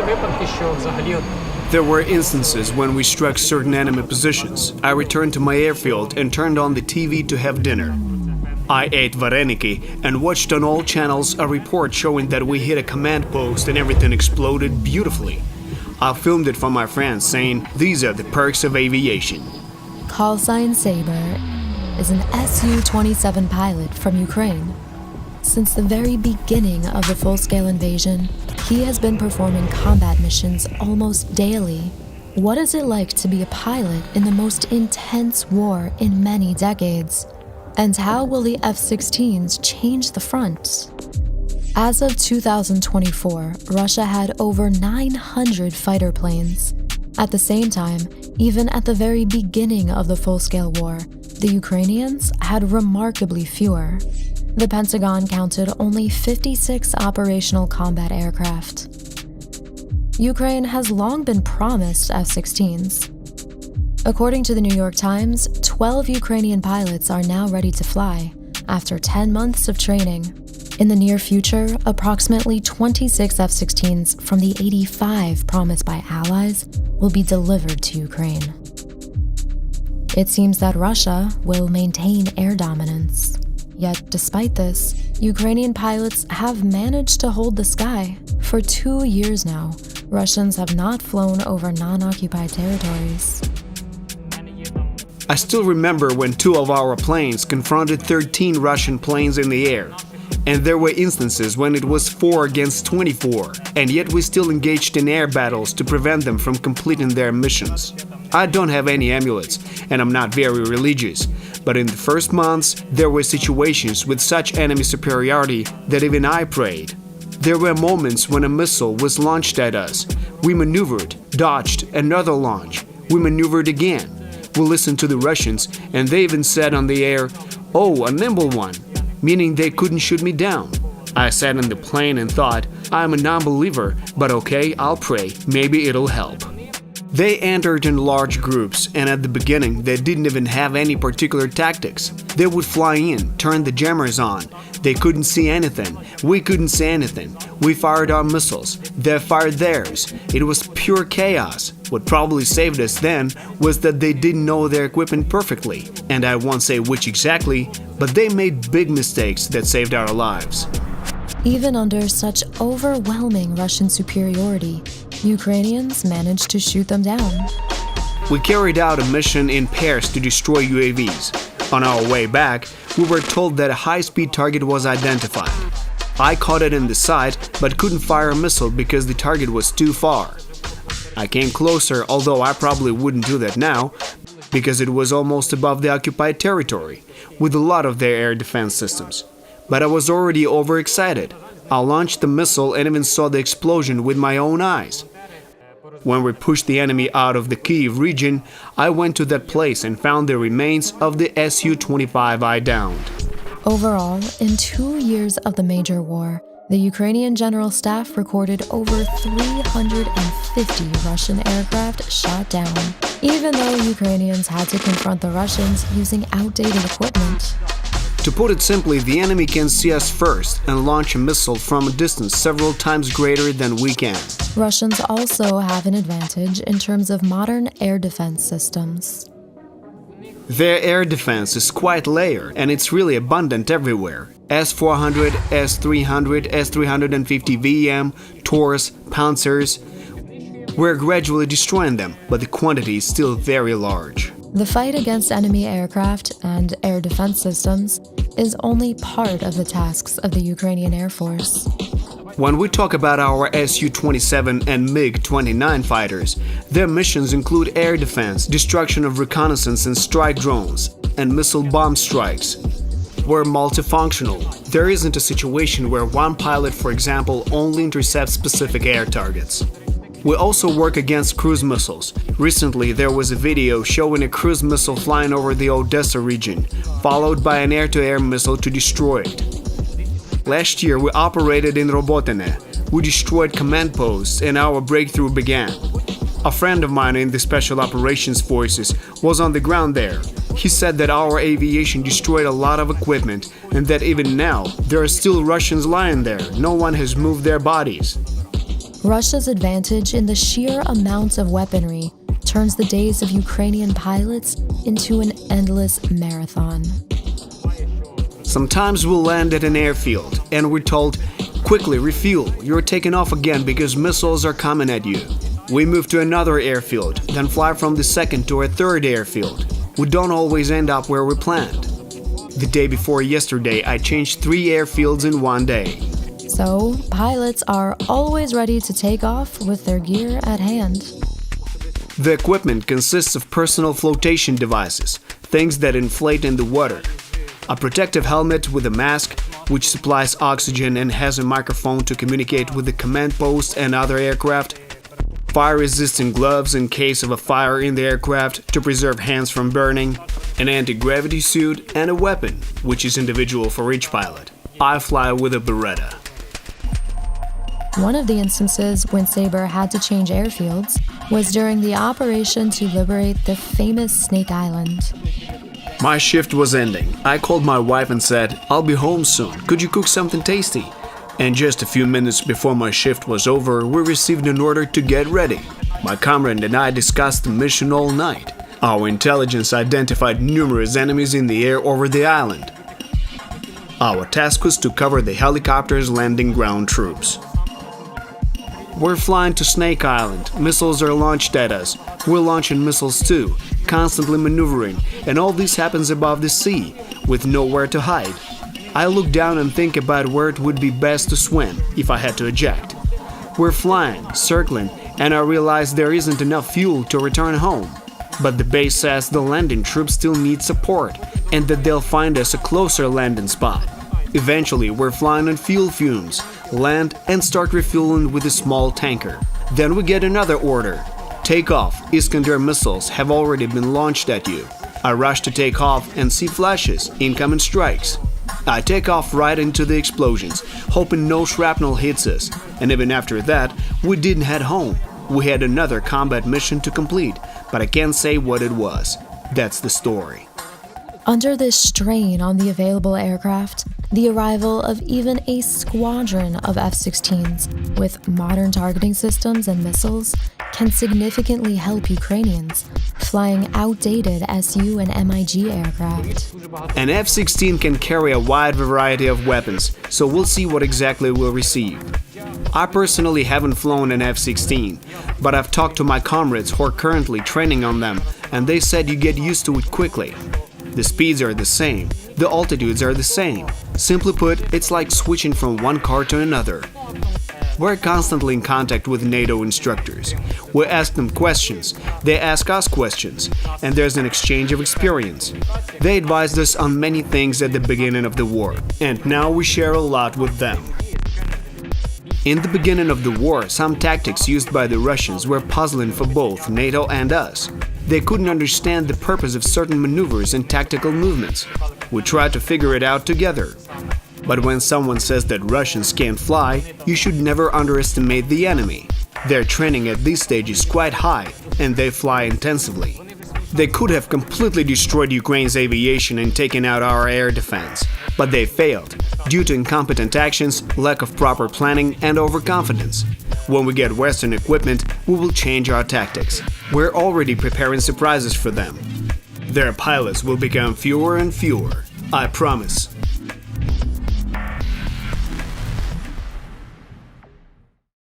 випадки, що взагалі There were instances when we struck certain enemy positions. I returned to my airfield and turned on the TV to have dinner. I ate vareniki and watched on all channels a report showing that we hit a command post and everything exploded beautifully. I filmed it for my friends, saying, "These are the perks of aviation." Callsign Saber is an Su-27 pilot from Ukraine. Since the very beginning of the full-scale invasion, he has been performing combat missions almost daily. What is it like to be a pilot in the most intense war in many decades? And how will the F-16s change the front? As of 2024, Russia had over 900 fighter planes. At the same time, even at the very beginning of the full-scale war, the Ukrainians had remarkably fewer. The Pentagon counted only 56 operational combat aircraft. Ukraine has long been promised F-16s. According to the New York Times, 12 Ukrainian pilots are now ready to fly, after 10 months of training. In the near future, approximately 26 F-16s from the 85 promised by allies will be delivered to Ukraine. It seems that Russia will maintain air dominance. Yet, despite this, Ukrainian pilots have managed to hold the sky. For 2 years now, Russians have not flown over non-occupied territories. I still remember when 2 of our planes confronted 13 Russian planes in the air. And there were instances when it was 4 against 24, and yet we still engaged in air battles to prevent them from completing their missions. I don't have any amulets, and I'm not very religious, but in the first months, there were situations with such enemy superiority that even I prayed. There were moments when a missile was launched at us. We maneuvered, dodged another launch. We maneuvered again. We listened to the Russians, and they even said on the air, "Oh, a nimble one," meaning they couldn't shoot me down. I sat in the plane and thought, I'm a non-believer, but okay, I'll pray, maybe it'll help. They entered in large groups, and at the beginning they didn't even have any particular tactics. They would fly in, turn the jammers on. They couldn't see anything. We couldn't see anything. We fired our missiles. They fired theirs. It was pure chaos. What probably saved us then was that they didn't know their equipment perfectly, and I won't say which exactly, but they made big mistakes that saved our lives. Even under such overwhelming Russian superiority, Ukrainians managed to shoot them down. We carried out a mission in pairs to destroy UAVs. On our way back, we were told that a high-speed target was identified. I caught it in the sight, but couldn't fire a missile because the target was too far. I came closer, although I probably wouldn't do that now, because it was almost above the occupied territory, with a lot of their air defense systems. But I was already overexcited. I launched the missile and even saw the explosion with my own eyes. When we pushed the enemy out of the Kyiv region, I went to that place and found the remains of the Su-25 I downed. Overall, in 2 years of the major war, the Ukrainian General Staff recorded over 350 Russian aircraft shot down, even though Ukrainians had to confront the Russians using outdated equipment. To put it simply, the enemy can see us first and launch a missile from a distance several times greater than we can. Russians also have an advantage in terms of modern air defense systems. Their air defense is quite layered, and it's really abundant everywhere. S-400, S-300, S-350 VM, Taurus, Panzers. We're gradually destroying them, but the quantity is still very large. The fight against enemy aircraft and air defense systems is only part of the tasks of the Ukrainian Air Force. When we talk about our Su-27 and MiG-29 fighters, their missions include air defense, destruction of reconnaissance and strike drones, and missile bomb strikes. We're multifunctional. There isn't a situation where one pilot, for example, only intercepts specific air targets. We also work against cruise missiles. Recently, there was a video showing a cruise missile flying over the Odessa region, followed by an air-to-air missile to destroy it. Last year, we operated in Robotene. We destroyed command posts, and our breakthrough began. A friend of mine in the Special Operations Forces was on the ground there. He said that our aviation destroyed a lot of equipment, and that even now, there are still Russians lying there. No one has moved their bodies. Russia's advantage in the sheer amount of weaponry turns the days of Ukrainian pilots into an endless marathon. Sometimes we'll land at an airfield and we're told, "Quickly refuel, you're taking off again because missiles are coming at you." We move to another airfield, then fly from the second to a third airfield. We don't always end up where we planned. The day before yesterday, I changed 3 airfields in one day. So, pilots are always ready to take off with their gear at hand. The equipment consists of personal flotation devices, things that inflate in the water. A protective helmet with a mask, which supplies oxygen and has a microphone to communicate with the command post and other aircraft. Fire-resistant gloves in case of a fire in the aircraft to preserve hands from burning. An anti-gravity suit and a weapon, which is individual for each pilot. I fly with a Beretta. One of the instances when Sabre had to change airfields was during the operation to liberate the famous Snake Island. My shift was ending. I called my wife and said, "I'll be home soon. Could you cook something tasty?" And just a few minutes before my shift was over, we received an order to get ready. My comrade and I discussed the mission all night. Our intelligence identified numerous enemies in the air over the island. Our task was to cover the helicopters landing ground troops. We're flying to Snake Island. Missiles are launched at us. We're launching missiles too, constantly maneuvering, and all this happens above the sea, with nowhere to hide. I look down and think about where it would be best to swim if I had to eject. We're flying, circling, and I realize there isn't enough fuel to return home. But the base says the landing troops still need support, and that they'll find us a closer landing spot. Eventually, we're flying on fuel fumes, land and start refueling with a small tanker. Then we get another order. Take off, Iskander missiles have already been launched at you. I rush to take off and see flashes, incoming strikes. I take off right into the explosions, hoping no shrapnel hits us, and even after that, we didn't head home. We had another combat mission to complete, but I can't say what it was. That's the story. Under this strain on the available aircraft, the arrival of even a squadron of F-16s with modern targeting systems and missiles can significantly help Ukrainians flying outdated Su and MiG aircraft. An F-16 can carry a wide variety of weapons, so we'll see what exactly we'll receive. I personally haven't flown an F-16, but I've talked to my comrades who are currently training on them, and they said you get used to it quickly. The speeds are the same, the altitudes are the same. Simply put, it's like switching from one car to another. We're constantly in contact with NATO instructors. We ask them questions, they ask us questions, and there's an exchange of experience. They advised us on many things at the beginning of the war, and now we share a lot with them. In the beginning of the war, some tactics used by the Russians were puzzling for both NATO and us. They couldn't understand the purpose of certain maneuvers and tactical movements. We tried to figure it out together. But when someone says that Russians can't fly, you should never underestimate the enemy. Their training at this stage is quite high, and they fly intensively. They could have completely destroyed Ukraine's aviation and taken out our air defense, but they failed, due to incompetent actions, lack of proper planning, and overconfidence. When we get Western equipment, we will change our tactics. We're already preparing surprises for them. Their pilots will become fewer and fewer, I promise.